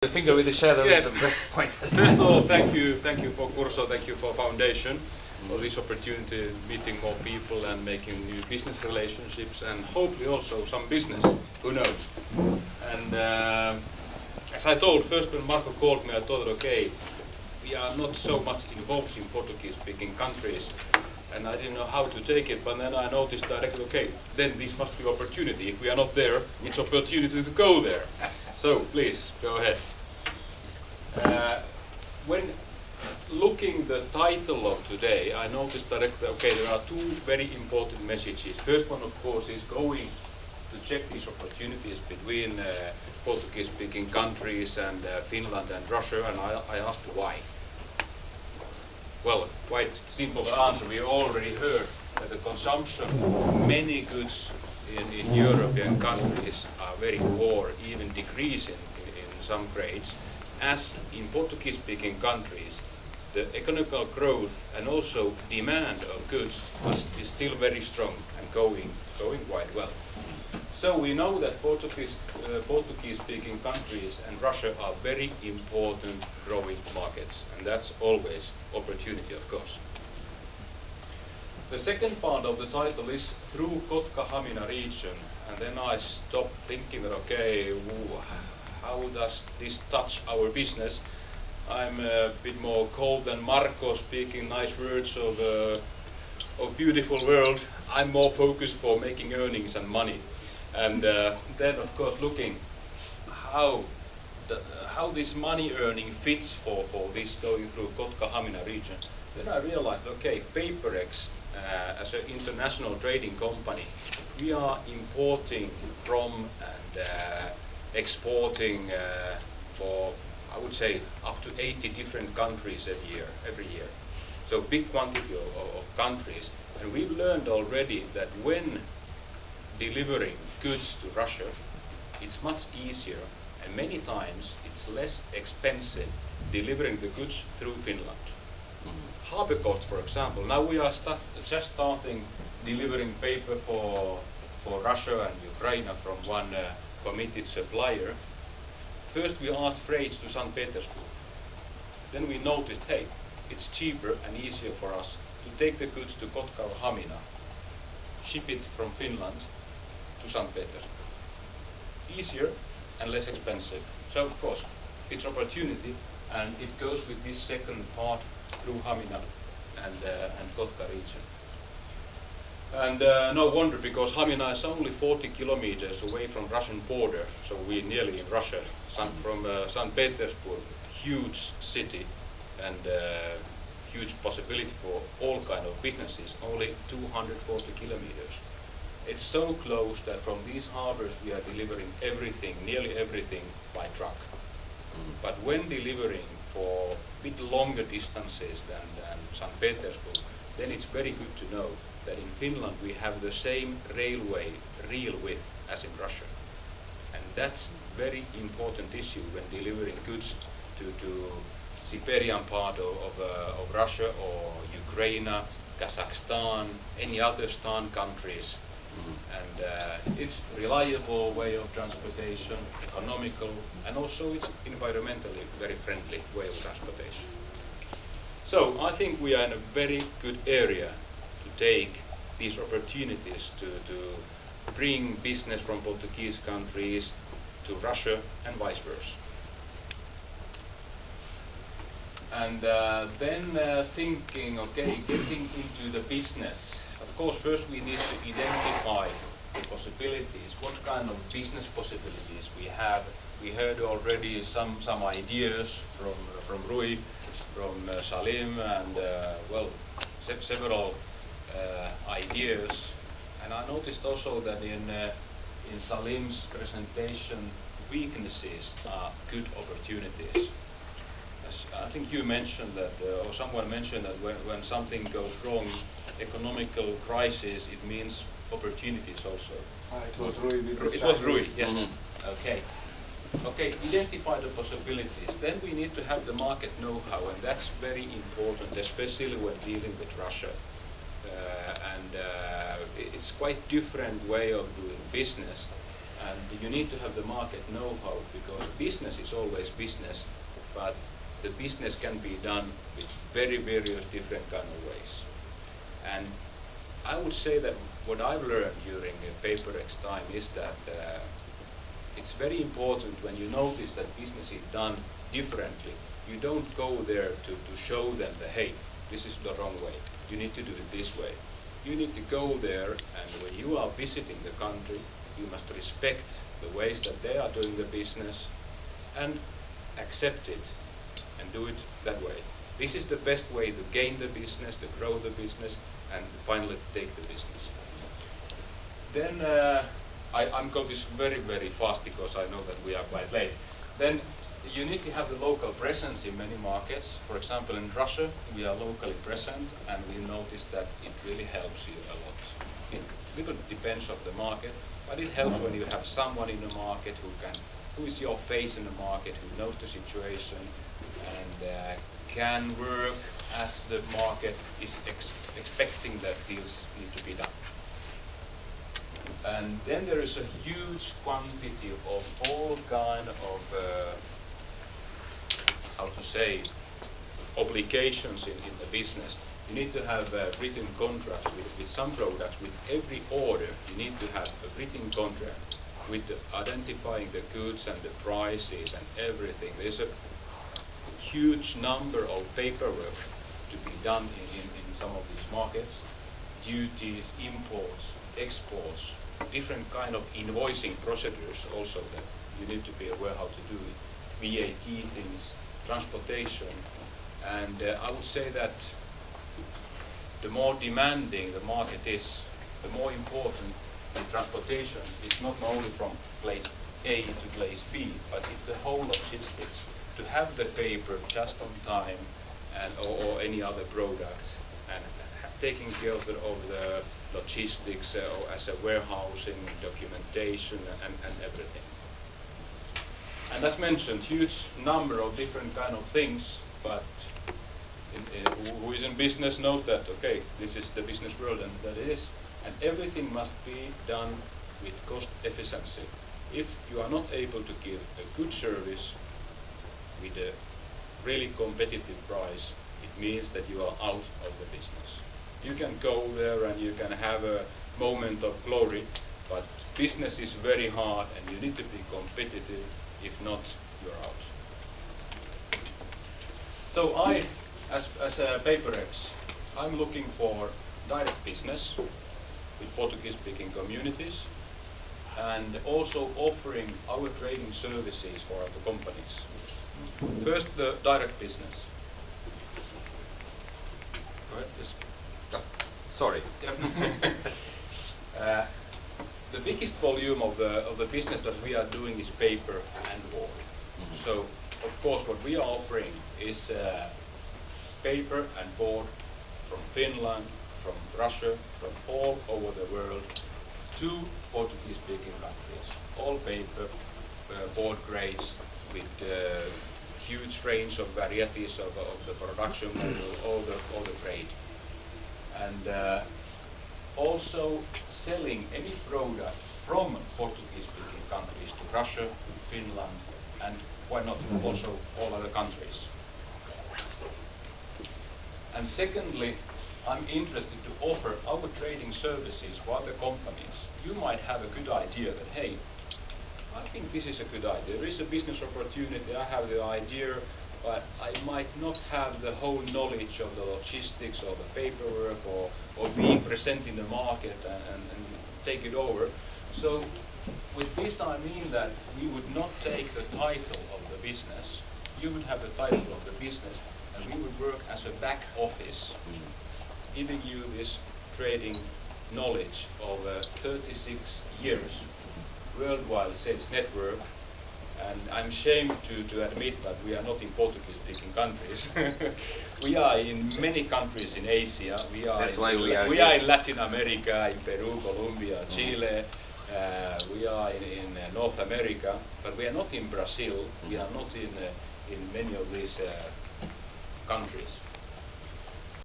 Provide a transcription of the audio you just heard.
The finger with the shadow Yes. is the best point. First of all, thank you for Kurso, thank you for Foundation for this opportunity, meeting more people and making new business relationships and hopefully also some business, who knows. And as I told first when Marco called me, I thought, okay, we are not so much involved in Portuguese-speaking countries and I didn't know how to take it, but then I noticed directly, okay, then this must be opportunity. If we are not there, it's opportunity to go there. So please, go ahead. When looking the title of today, I noticed directly, okay, there are two very important messages. First one, of course, is going to check these opportunities between Portuguese-speaking countries and Finland and Russia, and I asked why. Well, quite simple answer. We already heard that the consumption of many goods in European countries are very poor, even decreasing in some grades. As in Portuguese-speaking countries, the economical growth and also demand of goods is still very strong and going quite well. So we know that Portuguese-speaking countries and Russia are very important growing markets, and that's always opportunity, of course. The second part of the title is through Kotka Hamina region, and then I stopped thinking that, okay, how does this touch our business? I'm a bit more cold than Marco, speaking nice words of beautiful world. I'm more focused for making earnings and money. And then, of course, looking how this money earning fits for this going through Kotka Hamina region. Then I realized, okay, Paperex, as an international trading company, we are importing from and exporting for, I would say, up to 80 different countries every year. So big quantity of countries. And we've learned already that when delivering goods to Russia, it's much easier and many times it's less expensive delivering the goods through Finland. Harbor costs, for example, now we are just starting delivering paper for Russia and Ukraine from one committed supplier. First we asked freights to St. Petersburg. Then we noticed, hey, it's cheaper and easier for us to take the goods to Kotka or Hamina, ship it from Finland to St. Petersburg. Easier and less expensive. So of course, it's opportunity, and it goes with this second part through Hamina and Kotka region. And no wonder, because Hamina is only 40 kilometers away from Russian border, so we're nearly in Russia. From St. Petersburg, huge city and huge possibility for all kind of businesses, only 240 kilometers. It's so close that from these harbors we are delivering everything, nearly everything, by truck. But when delivering for a bit longer distances than St. Petersburg, then it's very good to know that in Finland we have the same railway rail width as in Russia. And that's very important issue when delivering goods to Siberian part of Russia or Ukraine, Kazakhstan, any other stan countries. And it's reliable way of transportation, economical, and also it's environmentally very friendly way of transportation. So I think we are in a very good area to take these opportunities to bring business from Portuguese countries to Russia and vice versa. And then thinking, okay, getting into the business. Of course, first we need to identify the possibilities. What kind of business possibilities we have? We heard already some ideas from Rui, from Salim, and well, several ideas. And I noticed also that in Salim's presentation, weaknesses are good opportunities. I think you mentioned that, or someone mentioned that when something goes wrong, economical crisis, it means opportunities also. It was Rui. It was Rui, yes. Okay. Okay, identify the possibilities. Then we need to have the market know-how, and that's very important, especially when dealing with Russia. And it's quite different way of doing business. And And you need to have the market know-how, because business is always business, but the business can be done with very various different kind of ways. And I would say that what I've learned during PaperX time is that it's very important when you notice that business is done differently. You don't go there to show them that, hey, this is the wrong way. You need to do it this way. You need to go there, and when you are visiting the country, you must respect the ways that they are doing the business and accept it and do it that way. This is the best way to gain the business, to grow the business, and finally take the business. Then I'm going this very, very fast because I know that we are quite late. Then you need to have the local presence in many markets. For example, in Russia, we are locally present, and we notice that it really helps you a lot. It little depends on the market, but it helps when you have someone in the market who is your face in the market, who knows the situation, and can work as the market is expecting that deals need to be done. And then there is a huge quantity of all kind of how to say, obligations in the business. You need to have written contracts with some products. With every order, you need to have a written contract with identifying the goods and the prices and everything. There's a huge number of paperwork to be done in some of these markets. Duties, imports, exports, different kind of invoicing procedures also that you need to be aware how to do it. VAT things, transportation, and I would say that the more demanding the market is, the more important the transportation is, not only from place A to place B, but it's the whole logistics. To have the paper just on time, and or any other product, and taking care of the logistics as a warehousing, documentation, and everything. And as mentioned, huge number of different kind of things, but who is in business knows that, okay, this is the business world and that it is. And everything must be done with cost efficiency. If you are not able to give a good service with a really competitive price, it means that you are out of the business. You can go there and you can have a moment of glory, but business is very hard and you need to be competitive. If not, you're out. So I, as a PaperX, I'm looking for direct business with Portuguese-speaking communities, and also offering our training services for other companies. First, the direct business. Go ahead, yes. Sorry. The biggest volume of the business that we are doing is paper and board. So, of course, what we are offering is paper and board from Finland, from Russia, from all over the world to Portuguese-speaking countries. All paper, board grades with huge range of varieties of the production model, all the grade. And also selling any product from Portuguese-speaking countries to Russia, Finland, and why not also all other countries. And secondly, I'm interested to offer our trading services for other companies. You might have a good idea that, hey, I think this is a good idea. There is a business opportunity, I have the idea, but I might not have the whole knowledge of the logistics or the paperwork or being present in the market and take it over. So with this I mean that we would not take the title of the business. You would have the title of the business and we would work as a back office, giving you this trading knowledge of 36 years, worldwide sales network. And I'm ashamed to admit that we are not in Portuguese-speaking countries. We are in many countries in Asia. We are in Latin America, in Peru, Colombia, Chile. We are in North America, but we are not in Brazil. We are not in many of these countries.